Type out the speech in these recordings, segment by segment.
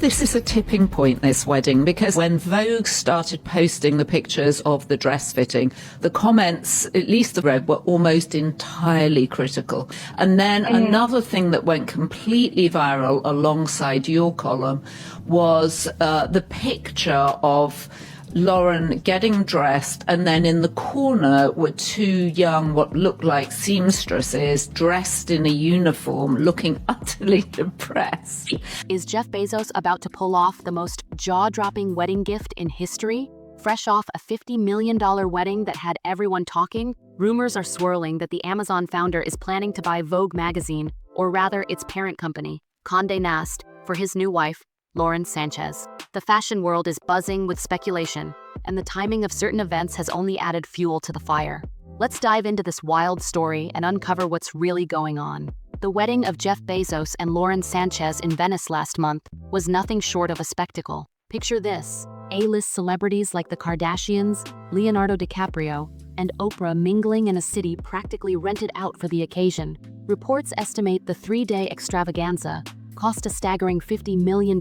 this is a tipping point, this wedding, because when Vogue started posting the pictures of the dress fitting, the comments, at least the red, were almost entirely critical. And then another thing that went completely viral alongside your column was the picture of Lauren getting dressed, and then in the corner were two young, what looked like seamstresses, dressed in a uniform, looking utterly depressed. Is Jeff Bezos about to pull off the most jaw-dropping wedding gift in history? Fresh off a $50 million wedding that had everyone talking, rumors are swirling that the Amazon founder is planning to buy Vogue magazine, or rather its parent company, Condé Nast, for his new wife, Lauren Sanchez. The fashion world is buzzing with speculation, and the timing of certain events has only added fuel to the fire. Let's dive into this wild story and uncover what's really going on. The wedding of Jeff Bezos and Lauren Sanchez in Venice last month was nothing short of a spectacle. Picture this: A-list celebrities like the Kardashians, Leonardo DiCaprio, and Oprah mingling in a city practically rented out for the occasion. Reports estimate the three-day extravaganza cost a staggering $50 million,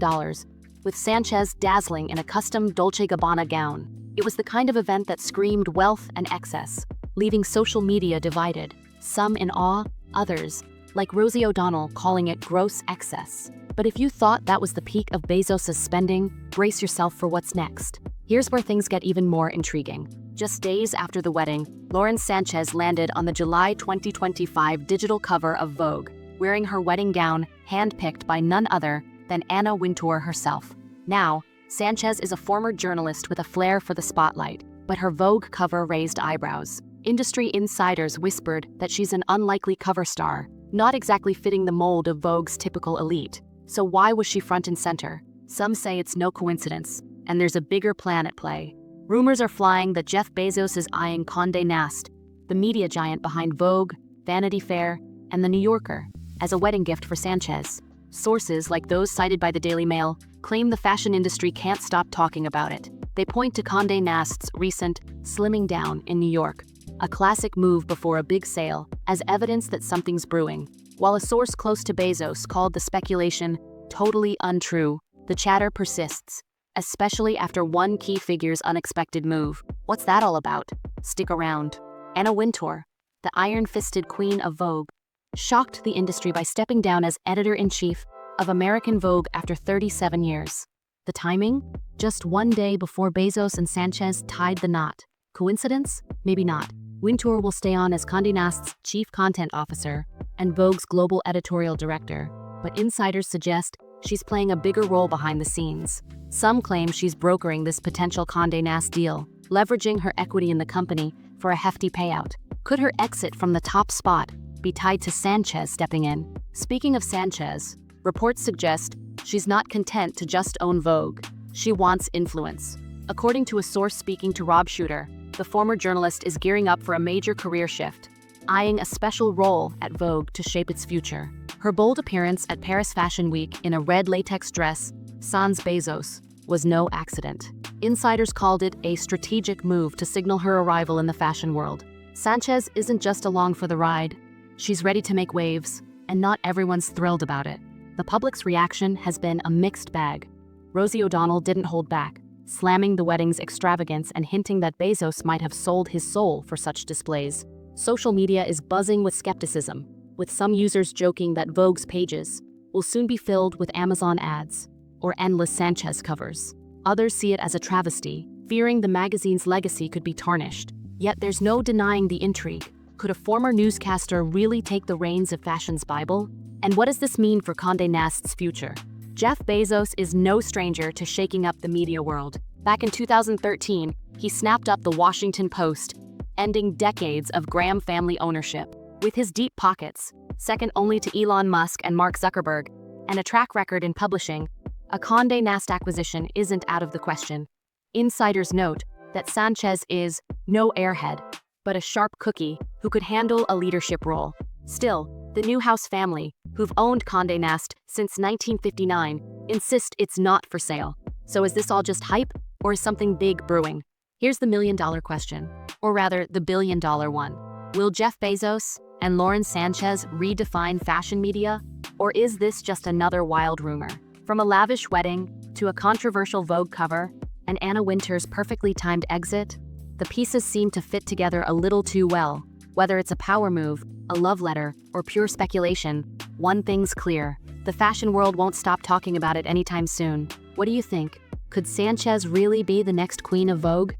with Sanchez dazzling in a custom Dolce & Gabbana gown. It was the kind of event that screamed wealth and excess, leaving social media divided, some in awe, others, like Rosie O'Donnell, calling it gross excess. But if you thought that was the peak of Bezos' spending, brace yourself for what's next. Here's where things get even more intriguing. Just days after the wedding, Lauren Sanchez landed on the July 2025 digital cover of Vogue, wearing her wedding gown handpicked by none other than Anna Wintour herself. Now, Sanchez is a former journalist with a flair for the spotlight, but her Vogue cover raised eyebrows. Industry insiders whispered that she's an unlikely cover star, not exactly fitting the mold of Vogue's typical elite. So why was she front and center? Some say it's no coincidence, and there's a bigger plan at play. Rumors are flying that Jeff Bezos is eyeing Condé Nast, the media giant behind Vogue, Vanity Fair, and The New Yorker, as a wedding gift for Sanchez. Sources, like those cited by the Daily Mail, claim the fashion industry can't stop talking about it. They point to Condé Nast's recent slimming down in New York, a classic move before a big sale, as evidence that something's brewing. While a source close to Bezos called the speculation totally untrue, the chatter persists, especially after one key figure's unexpected move. What's that all about? Stick around. Anna Wintour, the iron-fisted queen of Vogue, shocked the industry by stepping down as editor-in-chief of American Vogue after 37 years. The timing? Just one day before Bezos and Sanchez tied the knot. Coincidence? Maybe not. Wintour will stay on as Condé Nast's chief content officer and Vogue's global editorial director, but insiders suggest she's playing a bigger role behind the scenes. Some claim she's brokering this potential Condé Nast deal, leveraging her equity in the company for a hefty payout. Could her exit from the top spot be tied to Sanchez stepping in? Speaking of Sanchez, reports suggest she's not content to just own Vogue. She wants influence. According to a source speaking to Rob Shooter, the former journalist is gearing up for a major career shift, eyeing a special role at Vogue to shape its future. Her bold appearance at Paris Fashion Week in a red latex dress, sans Bezos, was no accident. Insiders called it a strategic move to signal her arrival in the fashion world. Sanchez isn't just along for the ride. She's ready to make waves, and not everyone's thrilled about it. The public's reaction has been a mixed bag. Rosie O'Donnell didn't hold back, slamming the wedding's extravagance and hinting that Bezos might have sold his soul for such displays. Social media is buzzing with skepticism, with some users joking that Vogue's pages will soon be filled with Amazon ads or endless Sanchez covers. Others see it as a travesty, fearing the magazine's legacy could be tarnished. Yet there's no denying the intrigue. Could a former newscaster really take the reins of fashion's Bible? And what does this mean for Condé Nast's future? Jeff Bezos is no stranger to shaking up the media world. Back in 2013, he snapped up the Washington Post, ending decades of Graham family ownership. With his deep pockets, second only to Elon Musk and Mark Zuckerberg, and a track record in publishing, a Condé Nast acquisition isn't out of the question. Insiders note that Sanchez is no airhead, but a sharp cookie who could handle a leadership role. Still, the Newhouse family, who've owned Condé Nast since 1959, insist it's not for sale. So is this all just hype, or is something big brewing? Here's the million-dollar question, or rather the billion-dollar one. Will Jeff Bezos and Lauren Sanchez redefine fashion media, or is this just another wild rumor? From a lavish wedding to a controversial Vogue cover and Anna Wintour's perfectly timed exit, the pieces seem to fit together a little too well. Whether it's a power move, a love letter, or pure speculation, one thing's clear. The fashion world won't stop talking about it anytime soon. What do you think? Could Sanchez really be the next queen of Vogue?